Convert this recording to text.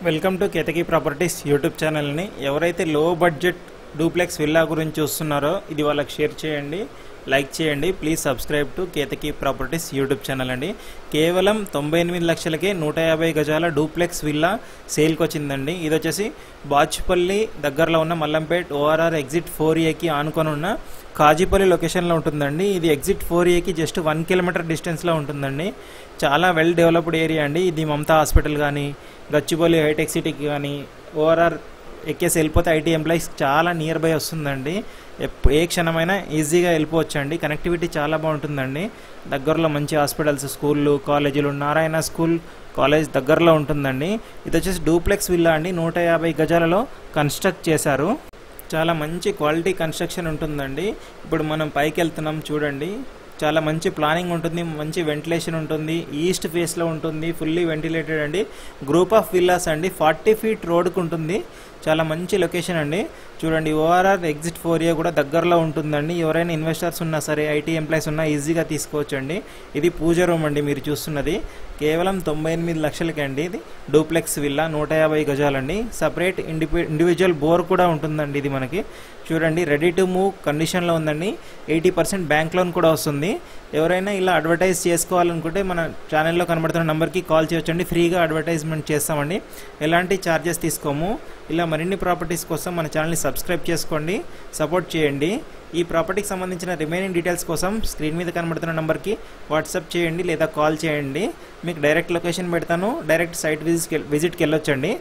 Welcome to Ketaki properties YouTube ఛానల్ని. ఎవరైతే లో బడ్జెట్ డూప్లెక్స్ విల్లా గురించి చూస్తున్నారో ఇది వాళ్ళకి షేర్ చేయండి, లైక్ చేయండి. Please subscribe to Ketaki properties YouTube channel అండి. కేవలం 98 లక్షలకే 150 గజాల డూప్లెక్స్ విల్లా సేల్కి వచ్చిందండి. ఇది వచ్చేసి బాచుపల్లి దగ్గరలో ఉన్న మల్లంపేట్ ఓఆర్ఆర్ ఎగ్జిట్ 4ఏకి ఆనుకొని ఉన్న కాజీపల్లి లొకేషన్లో ఉంటుందండి. ఇది ఎగ్జిట్ 4ఏకి జస్ట్ 1 కిలోమీటర్ డిస్టెన్స్లో ఉంటుందండి. చాలా వెల్ డెవలప్డ్ ఏరియా అండి. ఇది మమతా హాస్పిటల్ కానీ, గచ్చిబౌలి హైటెక్ సిటీకి కానీ, ఓఆర్ఆర్ ఎక్కేసి వెళ్ళిపోతే ఐటీ ఎంప్లాయీస్ చాలా నియర్ బై వస్తుందండి. ఏ క్షణమైనా ఈజీగా వెళ్ళిపోవచ్చు అండి. కనెక్టివిటీ చాలా బాగుంటుందండి. దగ్గరలో మంచి హాస్పిటల్స్, స్కూళ్ళు, కాలేజీలు, నారాయణ స్కూల్ కాలేజ్ దగ్గరలో ఉంటుందండి. ఇది వచ్చేసి డూప్లెక్స్ విల్లా అండి. 150 గజాలలో కన్స్ట్రక్ట్ చేశారు. చాలా మంచి క్వాలిటీ కన్స్ట్రక్షన్ ఉంటుందండి. ఇప్పుడు మనం పైకి వెళ్తున్నాం చూడండి. చాలా మంచి ప్లానింగ్ ఉంటుంది, మంచి వెంటిలేషన్ ఉంటుంది, ఈస్ట్ ఫేస్లో ఉంటుంది, ఫుల్లీ వెంటిలేటెడ్ అండి. గ్రూప్ ఆఫ్ విల్లాస్ అండి. 40 ఫీట్ రోడ్కు ఉంటుంది. చాలా మంచి లొకేషన్ అండి. చూడండి, ఓఆర్ఆర్ ఎగ్జిట్ 4ఏ కూడా దగ్గరలో ఉంటుందండి. ఎవరైనా ఇన్వెస్టర్స్ ఉన్నా సరే, ఐటీ ఎంప్లాయీస్ ఉన్నా ఈజీగా తీసుకోవచ్చు అండి. ఇది పూజ రూమ్ అండి. మీరు చూస్తున్నది కేవలం 98 లక్షలకి అండి. ఇది డూప్లెక్స్ విల్లా 150 గజాలండి. సపరేట్ ఇండివిజువల్ బోర్ కూడా ఉంటుందండి. ఇది మనకి చూడండి రెడీ టు మూవ్ కండిషన్లో ఉందండి. 80% బ్యాంక్ లోన్ కూడా వస్తుంది. ఎవరైనా ఇలా అడ్వర్టైజ్ చేసుకోవాలనుకుంటే మన ఛానల్లో కనబడుతున్న నెంబర్కి కాల్ చేయొచ్చండి. ఫ్రీగా అడ్వర్టైజ్మెంట్ చేస్తామండి. ఎలాంటి ఛార్జెస్ తీసుకోము. ఇలా మరిన్ని ప్రాపర్టీస్ కోసం మన ఛానల్ని సబ్స్క్రైబ్ చేసుకోండి, సపోర్ట్ చేయండి. ఈ ప్రాపర్టీకి సంబంధించిన రిమైనింగ్ డీటెయిల్స్ కోసం స్క్రీన్ మీద కనబడుతున్న నెంబర్కి వాట్సాప్ చేయండి లేదా కాల్ చేయండి. మీకు డైరెక్ట్ లొకేషన్ పెడతాను. డైరెక్ట్ సైట్ విజిట్కి వెళ్ళొచ్చండి.